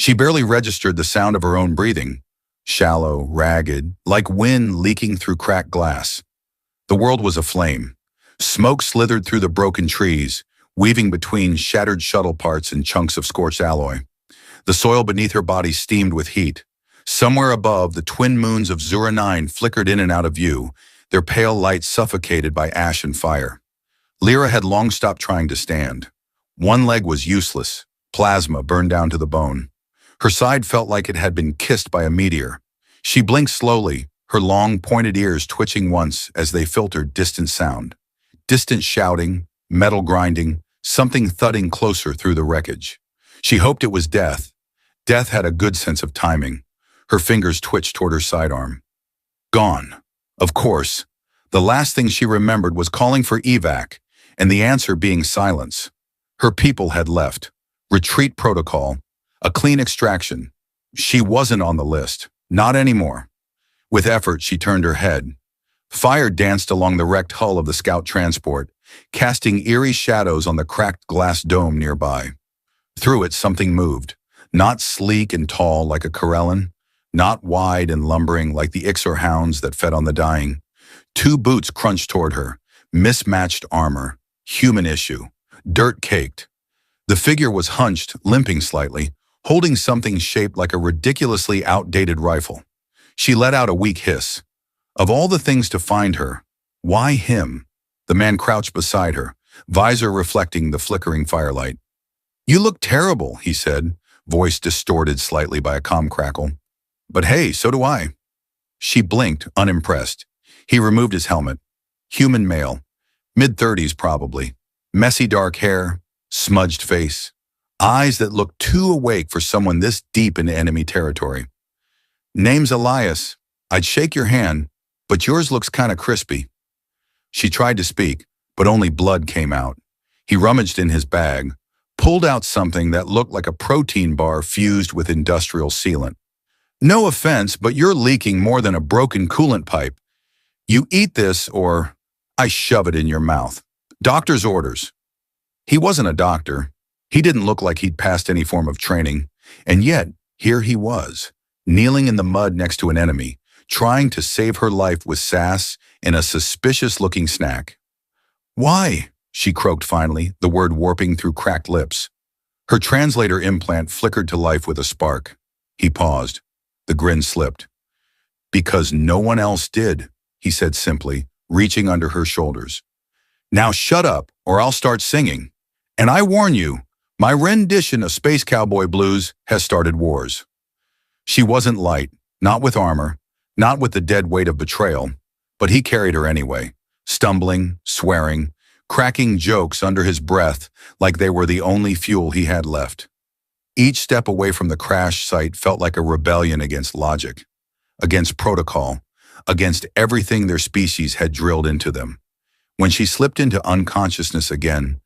She barely registered the sound of her own breathing, shallow, ragged, like wind leaking through cracked glass. The world was aflame. Smoke slithered through the broken trees, weaving between shattered shuttle parts and chunks of scorched alloy. The soil beneath her body steamed with heat. Somewhere above, the twin moons of Zura 9 flickered in and out of view, their pale light suffocated by ash and fire. Lyra had long stopped trying to stand. One leg was useless, plasma burned down to the bone. Her side felt like it had been kissed by a meteor. She blinked slowly, her long, pointed ears twitching once as they filtered distant sound. Distant shouting, metal grinding, something thudding closer through the wreckage. She hoped it was death. Death had a good sense of timing. Her fingers twitched toward her sidearm. Gone. Of course. The last thing she remembered was calling for evac, and the answer being silence. Her people had left. Retreat protocol. A clean extraction. She wasn't on the list. Not anymore. With effort, she turned her head. Fire danced along the wrecked hull of the scout transport, casting eerie shadows on the cracked glass dome nearby. Through it, something moved. Not sleek and tall like a Corellan, not wide and lumbering like the Ixor hounds that fed on the dying. Two boots crunched toward her, mismatched armor, human issue, dirt-caked. The figure was hunched, limping slightly, holding something shaped like a ridiculously outdated rifle. She let out a weak hiss. Of all the things to find her, why him? The man crouched beside her, visor reflecting the flickering firelight. "You look terrible," he said, voice distorted slightly by a calm crackle. "But hey, so do I." She blinked, unimpressed. He removed his helmet. Human male, mid-30s probably. Messy dark hair, smudged face. Eyes that looked too awake for someone this deep into enemy territory. "Name's Elias. I'd shake your hand, but yours looks kinda crispy." She tried to speak, but only blood came out. He rummaged in his bag, pulled out something that looked like a protein bar fused with industrial sealant. "No offense, but you're leaking more than a broken coolant pipe. You eat this or I shove it in your mouth. Doctor's orders." He wasn't a doctor. He didn't look like he'd passed any form of training. And yet, here he was, kneeling in the mud next to an enemy, trying to save her life with sass and a suspicious-looking snack. "Why?" she croaked finally, the word warping through cracked lips. Her translator implant flickered to life with a spark. He paused. The grin slipped. "Because no one else did," he said simply, reaching under her shoulders. "Now shut up, or I'll start singing. And I warn you, my rendition of Space Cowboy Blues has started wars." She wasn't light, not with armor, not with the dead weight of betrayal, but he carried her anyway, stumbling, swearing, cracking jokes under his breath like they were the only fuel he had left. Each step away from the crash site felt like a rebellion against logic, against protocol, against everything their species had drilled into them. When she slipped into unconsciousness again,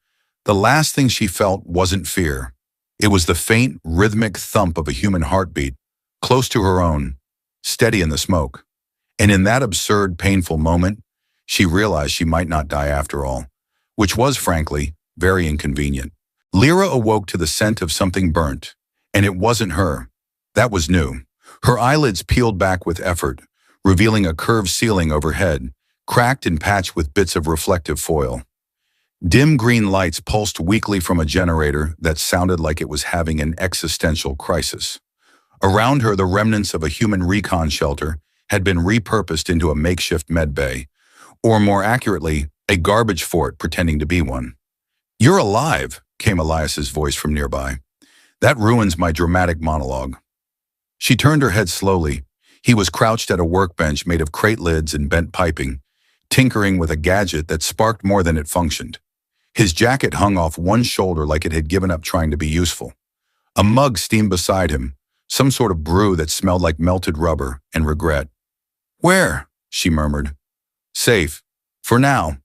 the last thing she felt wasn't fear. It was the faint, rhythmic thump of a human heartbeat, close to her own, steady in the smoke. And in that absurd, painful moment, she realized she might not die after all, which was, frankly, very inconvenient. Lyra awoke to the scent of something burnt, and it wasn't her. That was new. Her eyelids peeled back with effort, revealing a curved ceiling overhead, cracked and patched with bits of reflective foil. Dim green lights pulsed weakly from a generator that sounded like it was having an existential crisis. Around her, the remnants of a human recon shelter had been repurposed into a makeshift med bay, or more accurately, a garbage fort pretending to be one. "You're alive," came Elias's voice from nearby. "That ruins my dramatic monologue." She turned her head slowly. He was crouched at a workbench made of crate lids and bent piping, tinkering with a gadget that sparked more than it functioned. His jacket hung off one shoulder like it had given up trying to be useful. A mug steamed beside him, some sort of brew that smelled like melted rubber and regret. "Where?" she murmured. "Safe. For now."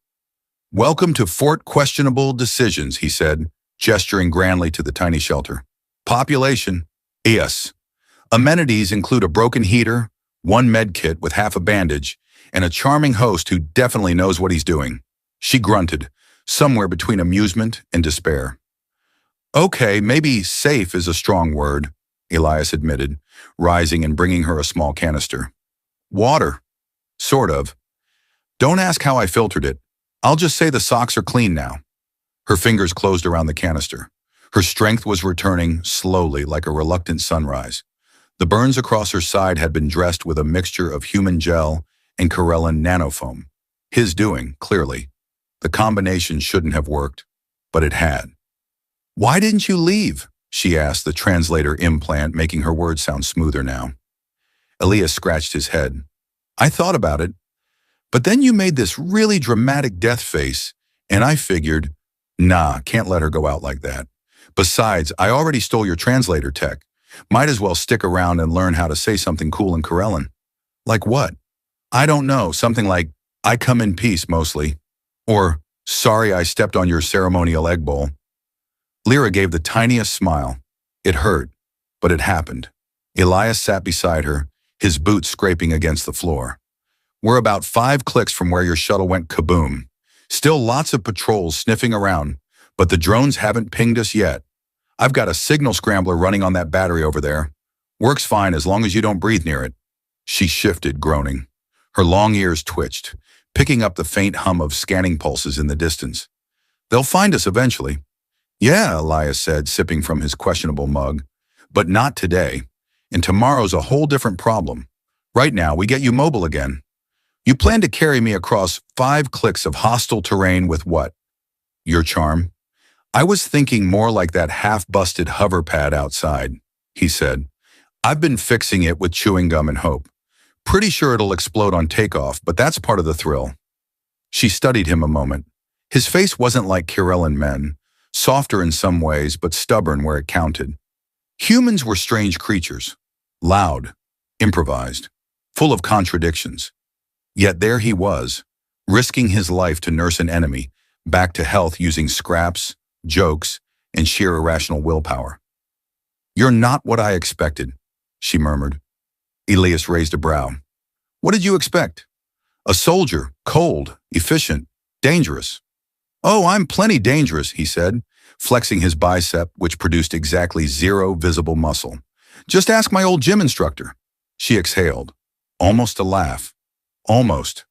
"Welcome to Fort Questionable Decisions," he said, gesturing grandly to the tiny shelter. "Population? Yes. Amenities include a broken heater, one med kit with half a bandage, and a charming host who definitely knows what he's doing." She grunted, somewhere between amusement and despair. "Okay, maybe safe is a strong word. Elias admitted, rising and bringing her a small canister. Water. Sort of. Don't ask how I filtered it. I'll just say the socks are clean now. Her fingers closed around the canister. Her strength was returning slowly like a reluctant sunrise. The burns across her side had been dressed with a mixture of human gel and Corellan nanofoam. His doing, clearly. The combination shouldn't have worked, but it had. Why didn't you leave? She asked, the translator implant making her words sound smoother now. Elias scratched his head. I thought about it, but then you made this really dramatic death face, and I figured, nah, can't let her go out like that. Besides, I already stole your translator tech. Might as well stick around and learn how to say something cool in Corellan. Like what? I don't know, something like, I come in peace mostly. Or, sorry I stepped on your ceremonial egg bowl. Lyra gave the tiniest smile. It hurt, but it happened. Elias sat beside her, his boots scraping against the floor. We're about 5 clicks from where your shuttle went kaboom. Still lots of patrols sniffing around, but the drones haven't pinged us yet. I've got a signal scrambler running on that battery over there. Works fine as long as you don't breathe near it. She shifted, groaning. Her long ears twitched, picking up the faint hum of scanning pulses in the distance. They'll find us eventually. Yeah, Elias said, sipping from his questionable mug. But not today. And tomorrow's a whole different problem. Right now, we get you mobile again. You plan to carry me across 5 clicks of hostile terrain with what? Your charm? I was thinking more like that half-busted hover pad outside, he said. I've been fixing it with chewing gum and hope. Pretty sure it'll explode on takeoff, but that's part of the thrill. She studied him a moment. His face wasn't like Corellan men, softer in some ways, but stubborn where it counted. Humans were strange creatures, loud, improvised, full of contradictions. Yet there he was, risking his life to nurse an enemy, back to health using scraps, jokes, and sheer irrational willpower. You're not what I expected, she murmured. Elias raised a brow. What did you expect? A soldier, cold, efficient, dangerous. Oh, I'm plenty dangerous, he said, flexing his bicep, which produced exactly 0 visible muscle. Just ask my old gym instructor. She exhaled, almost a laugh. Almost.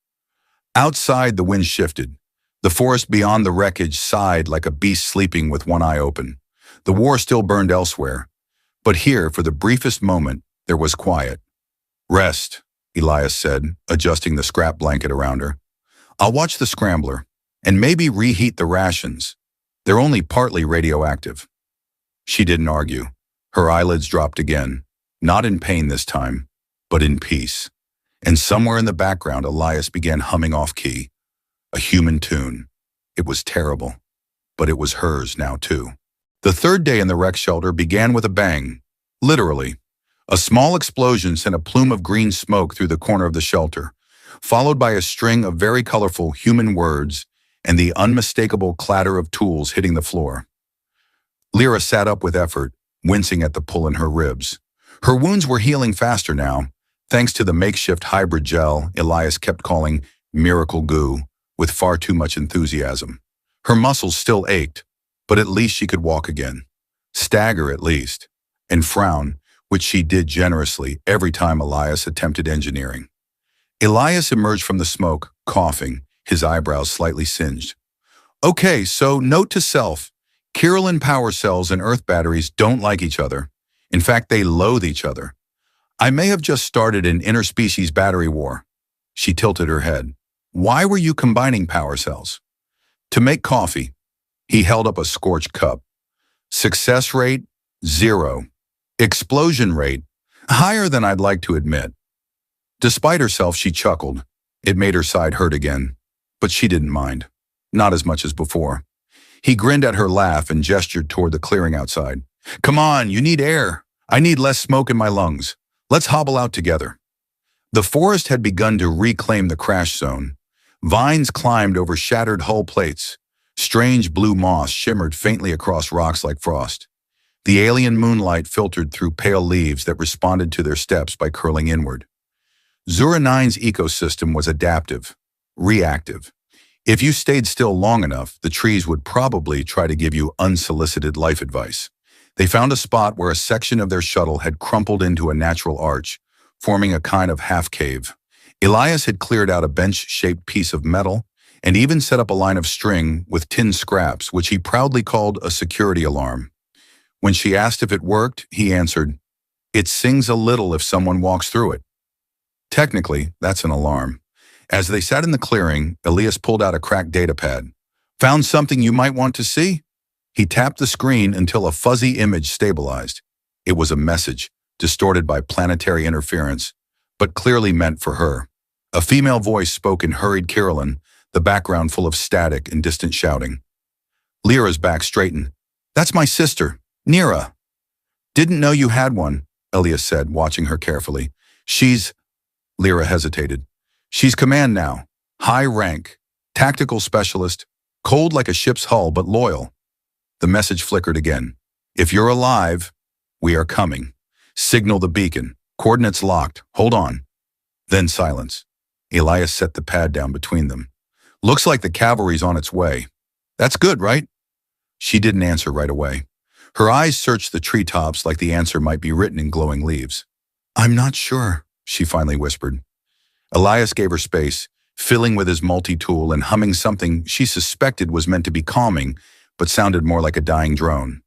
Outside, the wind shifted. The forest beyond the wreckage sighed like a beast sleeping with one eye open. The war still burned elsewhere. But here, for the briefest moment, there was quiet. Rest, Elias said, adjusting the scrap blanket around her. I'll watch the scrambler, and maybe reheat the rations. They're only partly radioactive. She didn't argue. Her eyelids dropped again, not in pain this time, but in peace. And somewhere in the background, Elias began humming off-key. A human tune. It was terrible, but it was hers now too. The 3rd day in the rec shelter began with a bang. Literally. A small explosion sent a plume of green smoke through the corner of the shelter, followed by a string of very colorful human words and the unmistakable clatter of tools hitting the floor. Lyra sat up with effort, wincing at the pull in her ribs. Her wounds were healing faster now, thanks to the makeshift hybrid gel Elias kept calling miracle goo with far too much enthusiasm. Her muscles still ached, but at least she could walk again. Stagger at least, and frown, which she did generously every time Elias attempted engineering. Elias emerged from the smoke, coughing, his eyebrows slightly singed. Okay, so note to self, Corellan power cells and Earth batteries don't like each other. In fact, they loathe each other. I may have just started an interspecies battery war. She tilted her head. Why were you combining power cells? To make coffee. He held up a scorched cup. Success rate, 0. Explosion rate, higher than I'd like to admit. Despite herself, she chuckled. It made her side hurt again, but she didn't mind. Not as much as before. He grinned at her laugh and gestured toward the clearing outside. Come on, you need air. I need less smoke in my lungs. Let's hobble out together. The forest had begun to reclaim the crash zone. Vines climbed over shattered hull plates. Strange blue moss shimmered faintly across rocks like frost. The alien moonlight filtered through pale leaves that responded to their steps by curling inward. Zura 9's ecosystem was adaptive, reactive. If you stayed still long enough, the trees would probably try to give you unsolicited life advice. They found a spot where a section of their shuttle had crumpled into a natural arch, forming a kind of half-cave. Elias had cleared out a bench-shaped piece of metal and even set up a line of string with tin scraps, which he proudly called a security alarm. When she asked if it worked, he answered, "It sings a little if someone walks through it." Technically, that's an alarm. As they sat in the clearing, Elias pulled out a cracked datapad. "Found something you might want to see?" He tapped the screen until a fuzzy image stabilized. It was a message, distorted by planetary interference, but clearly meant for her. A female voice spoke in hurried Kirilan, the background full of static and distant shouting. Lyra's back straightened. "That's my sister, Nira." "Didn't know you had one," Elias said, watching her carefully. Lyra hesitated. "She's command now. High rank. Tactical specialist. Cold like a ship's hull, but loyal." The message flickered again. "If you're alive, we are coming. Signal the beacon. Coordinates locked. Hold on." Then silence. Elias set the pad down between them. "Looks like the cavalry's on its way. That's good, right?" She didn't answer right away. Her eyes searched the treetops like the answer might be written in glowing leaves. "I'm not sure," she finally whispered. Elias gave her space, filling with his multi-tool and humming something she suspected was meant to be calming, but sounded more like a dying drone.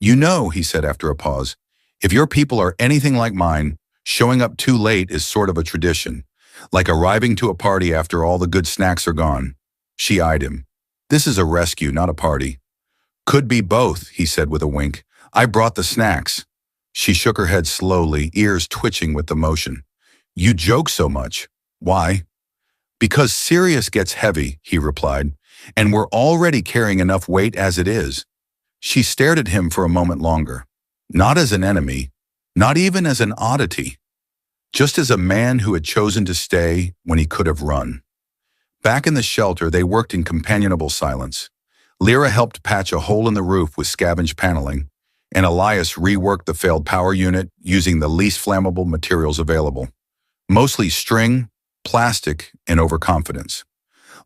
"You know," he said after a pause, "if your people are anything like mine, showing up too late is sort of a tradition, like arriving to a party after all the good snacks are gone." She eyed him. "This is a rescue, not a party." "Could be both," he said with a wink. "I brought the snacks." She shook her head slowly, ears twitching with the motion. "You joke so much. Why?" "Because Sirius gets heavy," he replied, "and we're already carrying enough weight as it is." She stared at him for a moment longer. Not as an enemy, not even as an oddity, just as a man who had chosen to stay when he could have run. Back in the shelter, they worked in companionable silence. Lyra helped patch a hole in the roof with scavenged paneling, and Elias reworked the failed power unit using the least flammable materials available. Mostly string, plastic, and overconfidence.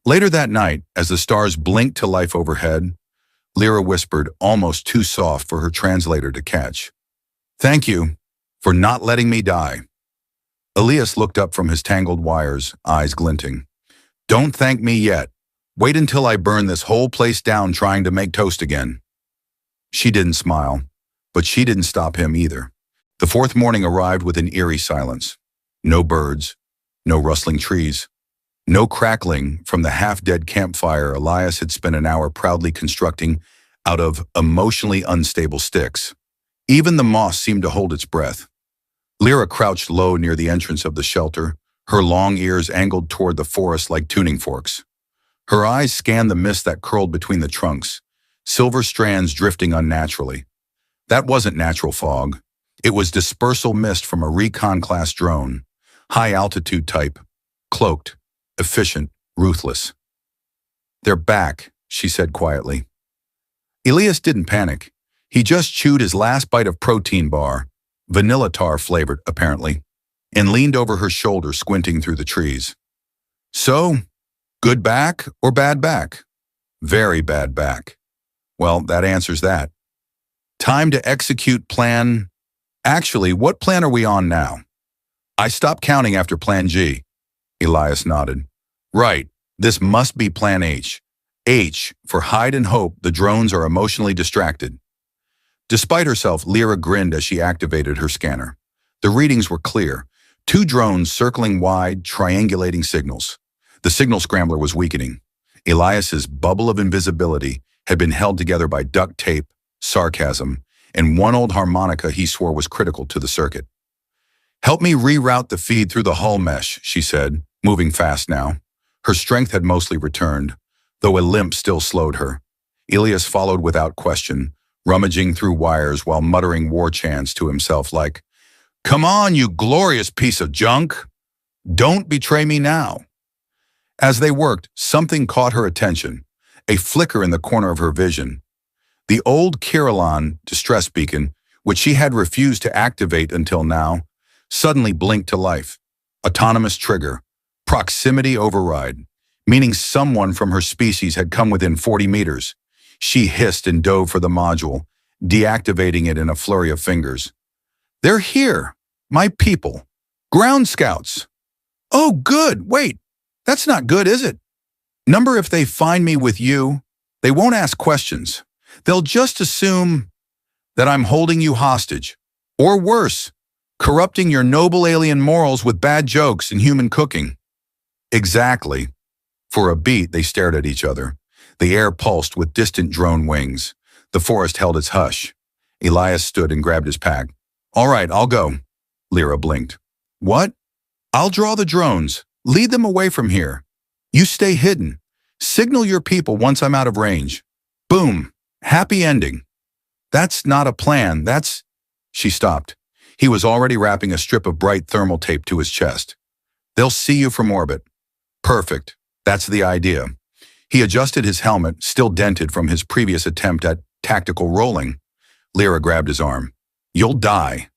Later that night, as the stars blinked to life overhead, Lyra whispered, almost too soft for her translator to catch, "Thank you for not letting me die." Elias looked up from his tangled wires, eyes glinting. "Don't thank me yet. Wait until I burn this whole place down trying to make toast again." She didn't smile, but she didn't stop him either. The fourth morning arrived with an eerie silence. No birds, no rustling trees, no crackling from the half-dead campfire Elias had spent an hour proudly constructing out of emotionally unstable sticks. Even the moss seemed to hold its breath. Lyra crouched low near the entrance of the shelter, her long ears angled toward the forest like tuning forks. Her eyes scanned the mist that curled between the trunks, silver strands drifting unnaturally. That wasn't natural fog. It was dispersal mist from a recon-class drone, high-altitude type, cloaked, efficient, ruthless. "They're back," she said quietly. Elias didn't panic. He just chewed his last bite of protein bar, vanilla tar flavored apparently, and leaned over her shoulder, squinting through the trees. "So, good back or bad back?" "Very bad back." "Well, that answers that. Time to execute plan. Actually, what plan are we on now?" "I stopped counting after Plan G." Elias nodded. "Right, this must be Plan H. H for hide and hope the drones are emotionally distracted." Despite herself, Lyra grinned as she activated her scanner. The readings were clear. 2 drones circling wide, triangulating signals. The signal scrambler was weakening. Elias's bubble of invisibility had been held together by duct tape, sarcasm, and one old harmonica he swore was critical to the circuit. "Help me reroute the feed through the hull mesh," she said, moving fast now. Her strength had mostly returned, though a limp still slowed her. Elias followed without question, rummaging through wires while muttering war chants to himself like, "Come on, you glorious piece of junk! Don't betray me now." As they worked, something caught her attention, a flicker in the corner of her vision. The old Kirilan distress beacon, which she had refused to activate until now, suddenly blinked to life. Autonomous trigger, proximity override, meaning someone from her species had come within 40 meters. She hissed and dove for the module, deactivating it in a flurry of fingers. "They're here! My people! Ground scouts! Oh, good! Wait! That's not good, is it? Number, if they find me with you, they won't ask questions. They'll just assume that I'm holding you hostage. Or worse, corrupting your noble alien morals with bad jokes and human cooking." Exactly. For a beat, they stared at each other. The air pulsed with distant drone wings. The forest held its hush. Elias stood and grabbed his pack. "All right, I'll go." Lyra blinked. "What?" "I'll draw the drones. Lead them away from here. You stay hidden. Signal your people once I'm out of range." Boom. Happy ending. "That's not a plan, that's—" She stopped. He was already wrapping a strip of bright thermal tape to his chest. "They'll see you from orbit." Perfect. That's the idea. He adjusted his helmet, still dented from his previous attempt at tactical rolling. Lyra grabbed his arm. "You'll die."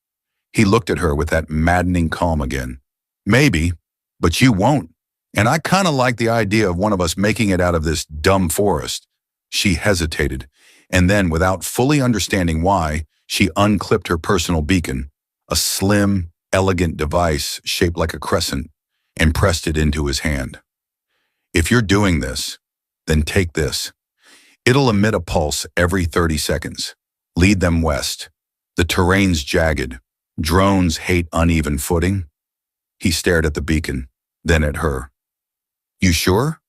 He looked at her with that maddening calm again. "Maybe, but you won't. And I kind of like the idea of one of us making it out of this dumb forest." She hesitated, and then, without fully understanding why, she unclipped her personal beacon, a slim, elegant device shaped like a crescent, and pressed it into his hand. "If you're doing this, then take this. It'll emit a pulse every 30 seconds. Lead them west. The terrain's jagged. Drones hate uneven footing." He stared at the beacon, then at her. "You sure?"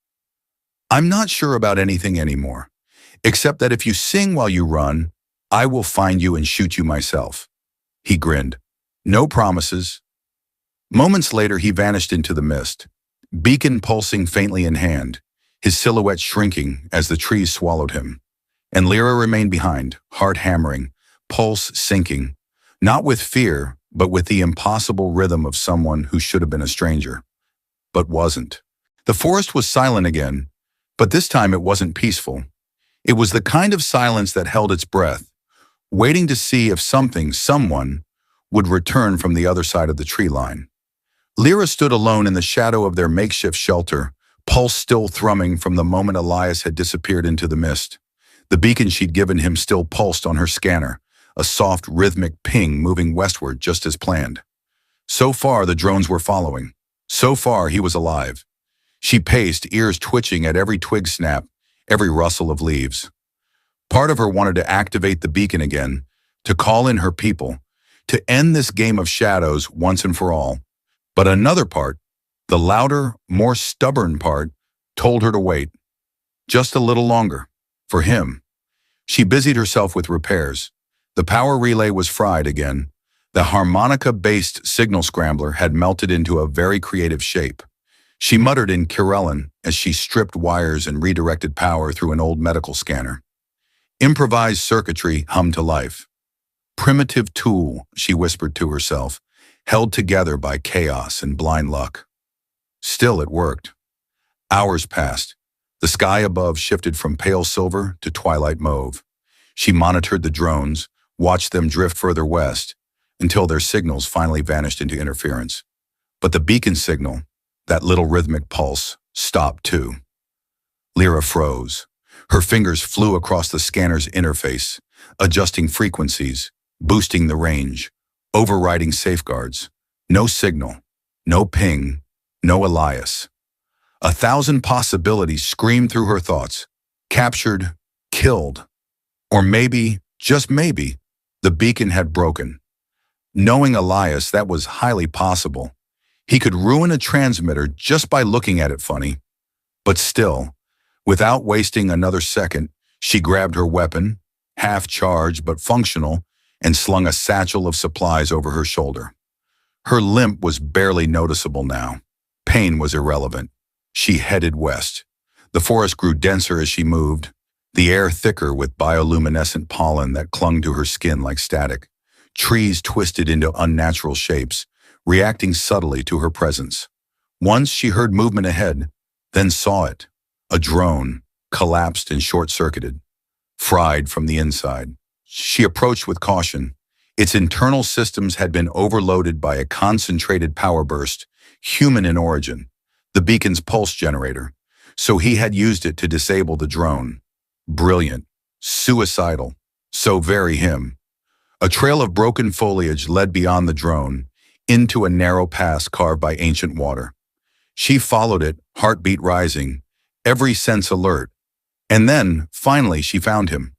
"I'm not sure about anything anymore, except that if you sing while you run, I will find you and shoot you myself." He grinned. "No promises." Moments later, he vanished into the mist, beacon pulsing faintly in hand, his silhouette shrinking as the trees swallowed him. And Lyra remained behind, heart hammering, pulse sinking, not with fear, but with the impossible rhythm of someone who should have been a stranger, but wasn't. The forest was silent again, but this time it wasn't peaceful. It was the kind of silence that held its breath, waiting to see if someone, would return from the other side of the tree line. Lyra stood alone in the shadow of their makeshift shelter, pulse still thrumming from the moment Elias had disappeared into the mist. The beacon she'd given him still pulsed on her scanner, a soft, rhythmic ping moving westward just as planned. So far, the drones were following. So far, he was alive. She paced, ears twitching at every twig snap, every rustle of leaves. Part of her wanted to activate the beacon again, to call in her people, to end this game of shadows once and for all. But another part, the louder, more stubborn part, told her to wait. Just a little longer. For him. She busied herself with repairs. The power relay was fried again. The harmonica-based signal scrambler had melted into a very creative shape. She muttered in Kirellan as she stripped wires and redirected power through an old medical scanner. Improvised circuitry hummed to life. Primitive tool, she whispered to herself, held together by chaos and blind luck. Still, it worked. Hours passed. The sky above shifted from pale silver to twilight mauve. She monitored the drones, watched them drift further west, until their signals finally vanished into interference. But the beacon signal, that little rhythmic pulse, stopped too. Lyra froze. Her fingers flew across the scanner's interface, adjusting frequencies, boosting the range, overriding safeguards. No signal, no ping, no Elias. 1,000 possibilities screamed through her thoughts. Captured, killed. Or maybe, just maybe, the beacon had broken. Knowing Elias, that was highly possible. He could ruin a transmitter just by looking at it funny. But still, without wasting another second, she grabbed her weapon, half charged but functional, and slung a satchel of supplies over her shoulder. Her limp was barely noticeable now. Pain was irrelevant. She headed west. The forest grew denser as she moved, the air thicker with bioluminescent pollen that clung to her skin like static. Trees twisted into unnatural shapes, reacting subtly to her presence. Once she heard movement ahead, then saw it. A drone, collapsed and short-circuited, fried from the inside. She approached with caution. Its internal systems had been overloaded by a concentrated power burst, human in origin, the beacon's pulse generator, so he had used it to disable the drone. Brilliant. Suicidal. So very him. A trail of broken foliage led beyond the drone, into a narrow pass carved by ancient water. She followed it, heartbeat rising, every sense alert. And then, finally, she found him.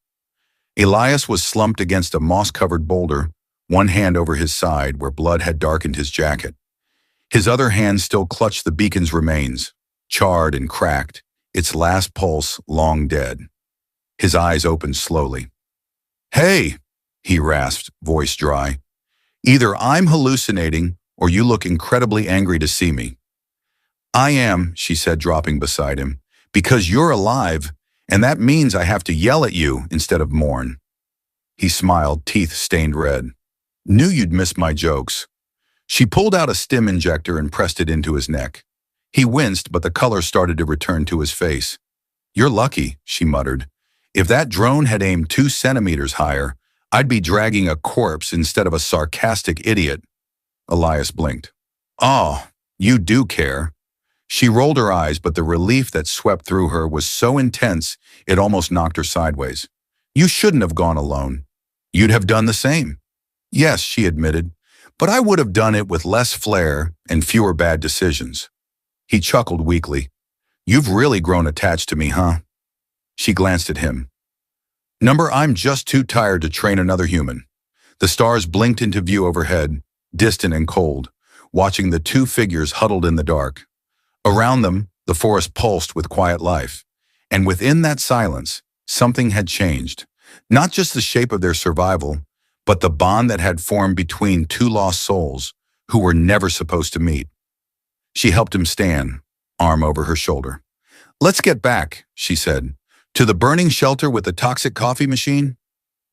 Elias was slumped against a moss-covered boulder, one hand over his side where blood had darkened his jacket. His other hand still clutched the beacon's remains, charred and cracked, its last pulse long dead. His eyes opened slowly. "Hey," he rasped, voice dry. "Either I'm hallucinating or you look incredibly angry to see me." "I am," she said, dropping beside him, "because you're alive, and that means I have to yell at you instead of mourn." He smiled, teeth stained red. "Knew you'd miss my jokes." She pulled out a stim injector and pressed it into his neck. He winced, but the color started to return to his face. "You're lucky," she muttered. "If that drone had aimed 2 centimeters higher, I'd be dragging a corpse instead of a sarcastic idiot." Elias blinked. "Oh, you do care." She rolled her eyes, but the relief that swept through her was so intense it almost knocked her sideways. "You shouldn't have gone alone. You'd have done the same." "Yes," she admitted, "but I would have done it with less flair and fewer bad decisions." He chuckled weakly. "You've really grown attached to me, huh?" She glanced at him. I'm just too tired to train another human." The stars blinked into view overhead, distant and cold, watching the 2 figures huddled in the dark. Around them, the forest pulsed with quiet life. And within that silence, something had changed. Not just the shape of their survival, but the bond that had formed between 2 lost souls who were never supposed to meet. She helped him stand, arm over her shoulder. "Let's get back," she said. "To the burning shelter with the toxic coffee machine?"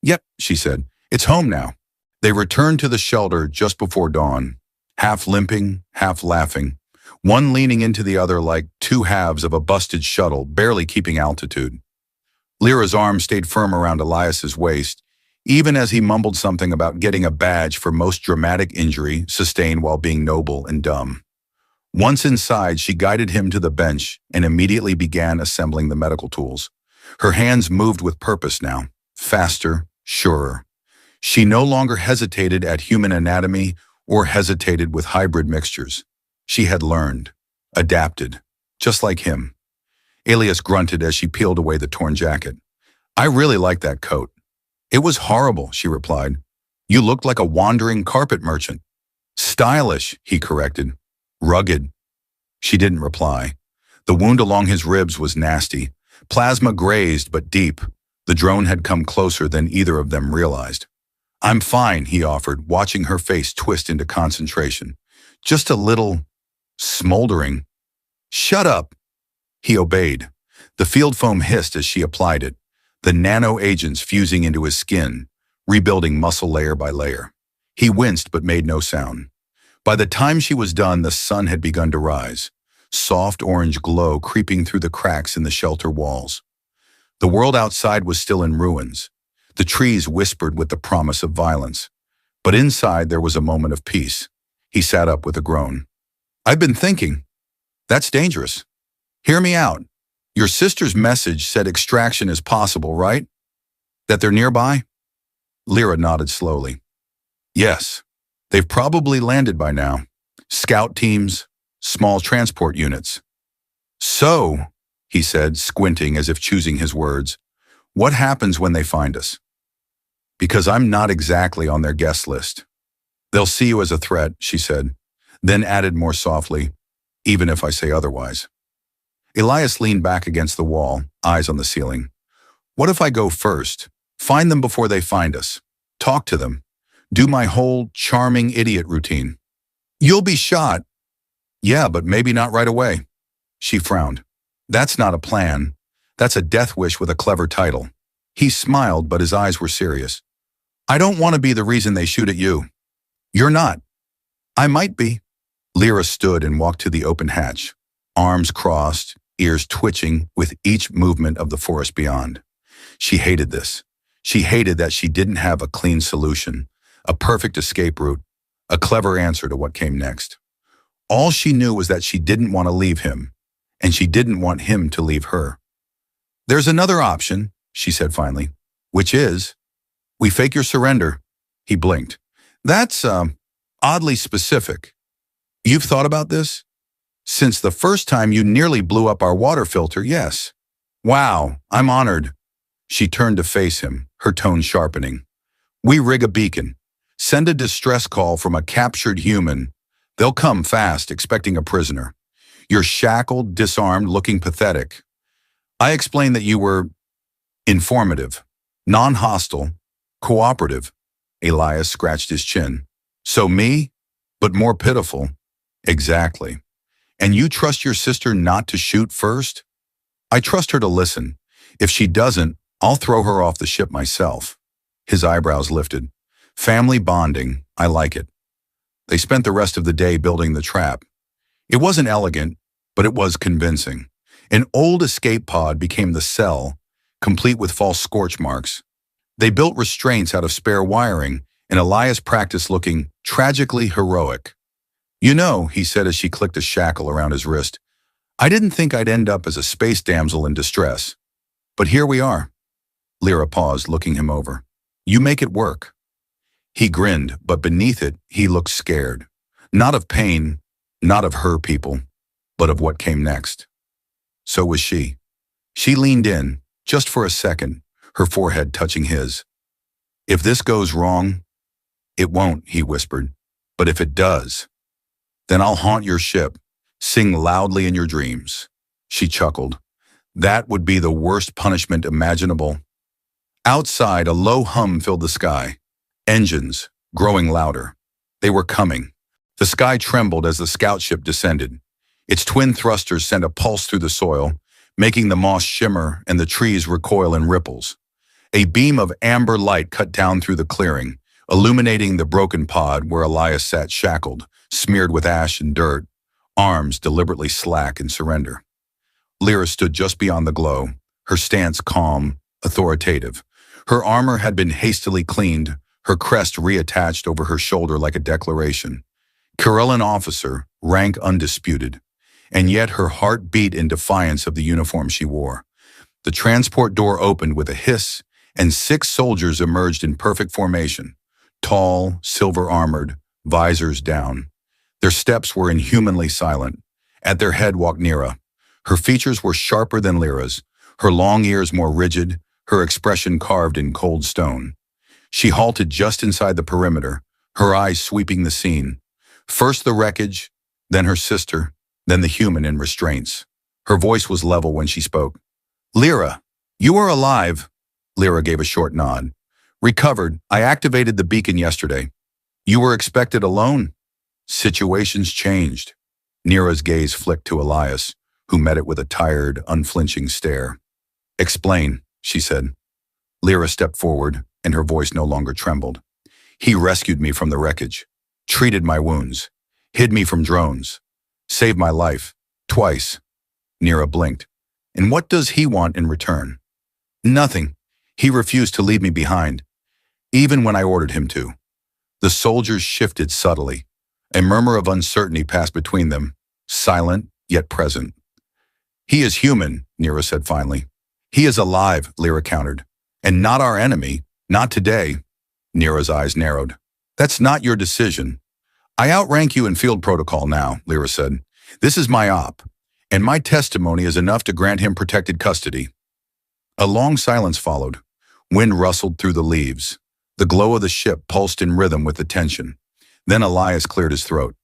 "Yep," she said. "It's home now." They returned to the shelter just before dawn, half limping, half laughing, one leaning into the other like 2 halves of a busted shuttle, barely keeping altitude. Lyra's arm stayed firm around Elias's waist, even as he mumbled something about getting a badge for most dramatic injury sustained while being noble and dumb. Once inside, she guided him to the bench and immediately began assembling the medical tools. Her hands moved with purpose now, faster, surer. She no longer hesitated at human anatomy or hesitated with hybrid mixtures. She had learned, adapted, just like him. Elias grunted as she peeled away the torn jacket. "I really like that coat." "It was horrible," she replied. "You looked like a wandering carpet merchant." "Stylish," he corrected. "Rugged." She didn't reply. The wound along his ribs was nasty. Plasma grazed but deep. The drone had come closer than either of them realized. "I'm fine," he offered, watching her face twist into concentration. "Just a little smoldering." "Shut up." He obeyed. The field foam hissed as she applied it, the nano agents fusing into his skin, rebuilding muscle layer by layer. He winced but made no sound. By the time she was done, the sun had begun to rise, soft orange glow creeping through the cracks in the shelter walls. The world outside was still in ruins. The trees whispered with the promise of violence. But inside there was a moment of peace. He sat up with a groan. "I've been thinking. That's dangerous. Hear me out. Your sister's message said extraction is possible, right? That they're nearby?" Lyra nodded slowly. "Yes. They've probably landed by now. Scout teams, small transport units." "So," he said, squinting as if choosing his words, "what happens when they find us?" "Because I'm not exactly on their guest list." "They'll see you as a threat," she said, then added more softly, "even if I say otherwise." Elias leaned back against the wall, eyes on the ceiling. "What if I go first? Find them before they find us. Talk to them. Do my whole charming idiot routine." "You'll be shot." "Yeah, but maybe not right away." She frowned. "That's not a plan. That's a death wish with a clever title." He smiled, but his eyes were serious. "I don't want to be the reason they shoot at you." "You're not." "I might be." Lyra stood and walked to the open hatch, arms crossed, ears twitching with each movement of the forest beyond. She hated this. She hated that she didn't have a clean solution, a perfect escape route, a clever answer to what came next. All she knew was that she didn't want to leave him, and she didn't want him to leave her. "There's another option," she said finally. "Which is?" We fake your surrender. He blinked. That's, oddly specific. You've thought about this? Since the first time you nearly blew up our water filter, yes. Wow, I'm honored. She turned to face him, her tone sharpening. We rig a beacon. Send a distress call from a captured human. They'll come fast, expecting a prisoner. You're shackled, disarmed, looking pathetic. I explained that you were informative, non-hostile, cooperative. Elias scratched his chin. So me? But more pitiful. Exactly. And you trust your sister not to shoot first? I trust her to listen. If she doesn't, I'll throw her off the ship myself. His eyebrows lifted. Family bonding, I like it. They spent the rest of the day building the trap. It wasn't elegant, but it was convincing. An old escape pod became the cell, complete with false scorch marks. They built restraints out of spare wiring, and Elias practiced looking tragically heroic. You know, he said as she clicked a shackle around his wrist, I didn't think I'd end up as a space damsel in distress. But here we are. Lyra paused, looking him over. You make it work. He grinned, but beneath it, he looked scared. Not of pain, not of her people, but of what came next. So was she. She leaned in, just for a second, her forehead touching his. If this goes wrong, it won't, he whispered. But if it does, then I'll haunt your ship, sing loudly in your dreams. She chuckled. That would be the worst punishment imaginable. Outside, a low hum filled the sky. Engines, growing louder. They were coming. The sky trembled as the scout ship descended. Its twin thrusters sent a pulse through the soil, making the moss shimmer and the trees recoil in ripples. A beam of amber light cut down through the clearing, illuminating the broken pod where Elias sat shackled, smeared with ash and dirt, arms deliberately slack in surrender. Lyra stood just beyond the glow, her stance calm, authoritative. Her armor had been hastily cleaned, her crest reattached over her shoulder like a declaration. Corellan officer, rank undisputed. And yet her heart beat in defiance of the uniform she wore. The transport door opened with a hiss, and 6 soldiers emerged in perfect formation. Tall, silver-armored, visors down. Their steps were inhumanly silent. At their head walked Nira. Her features were sharper than Lyra's, her long ears more rigid, her expression carved in cold stone. She halted just inside the perimeter, her eyes sweeping the scene. First the wreckage, then her sister, then the human in restraints. Her voice was level when she spoke. Lyra, you are alive. Lyra gave a short nod. Recovered. I activated the beacon yesterday. You were expected alone? Situations changed. Nira's gaze flicked to Elias, who met it with a tired, unflinching stare. Explain, she said. Lyra stepped forward, and her voice no longer trembled. He rescued me from the wreckage, treated my wounds, hid me from drones, saved my life, twice. Nira blinked. And what does he want in return? Nothing. He refused to leave me behind, even when I ordered him to. The soldiers shifted subtly. A murmur of uncertainty passed between them, silent yet present. He is human, Nira said finally. He is alive, Lyra countered. And not our enemy, not today. Nira's eyes narrowed. That's not your decision. I outrank you in field protocol now, Lyra said. This is my op, and my testimony is enough to grant him protected custody. A long silence followed. Wind rustled through the leaves. The glow of the ship pulsed in rhythm with the tension. Then Elias cleared his throat.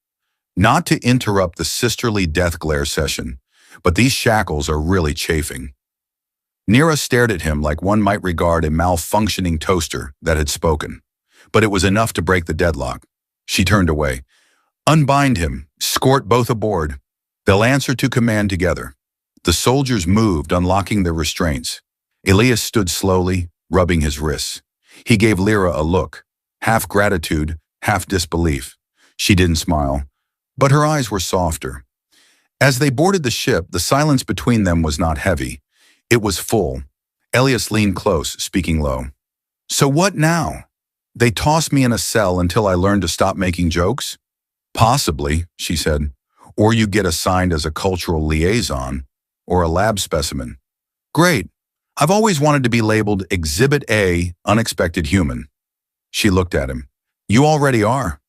Not to interrupt the sisterly death glare session, but these shackles are really chafing. Nira stared at him like one might regard a malfunctioning toaster that had spoken. But it was enough to break the deadlock. She turned away. Unbind him, escort both aboard. They'll answer to command together. The soldiers moved, unlocking their restraints. Elias stood slowly, rubbing his wrists. He gave Lyra a look, half gratitude, half disbelief. She didn't smile, but her eyes were softer. As they boarded the ship, the silence between them was not heavy. It was full. Elias leaned close, speaking low. So what now? They toss me in a cell until I learn to stop making jokes? Possibly, she said. Or you get assigned as a cultural liaison, or a lab specimen. Great. I've always wanted to be labeled Exhibit A, Unexpected Human. She looked at him. You already are.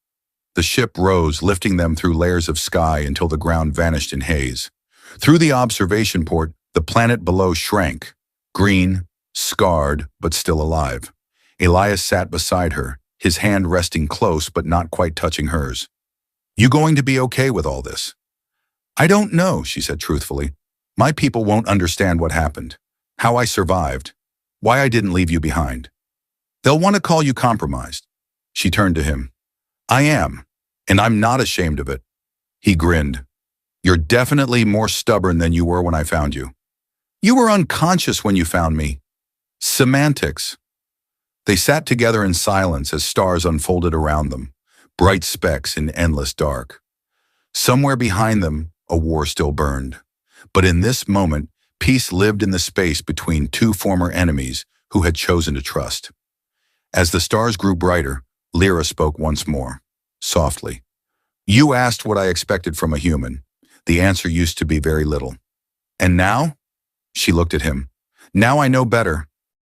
The ship rose, lifting them through layers of sky until the ground vanished in haze. Through the observation port, the planet below shrank, green, scarred, but still alive. Elias sat beside her, his hand resting close but not quite touching hers. You going to be okay with all this? I don't know, she said truthfully. My people won't understand what happened, how I survived, why I didn't leave you behind. They'll want to call you compromised. She turned to him. I am, and I'm not ashamed of it. He grinned. You're definitely more stubborn than you were when I found you. You were unconscious when you found me. Semantics. They sat together in silence as stars unfolded around them, bright specks in endless dark. Somewhere behind them, a war still burned. But in this moment, peace lived in the space between two former enemies who had chosen to trust. As the stars grew brighter, Lyra spoke once more, softly. You asked what I expected from a human. The answer used to be very little. And now? She looked at him. Now I know better.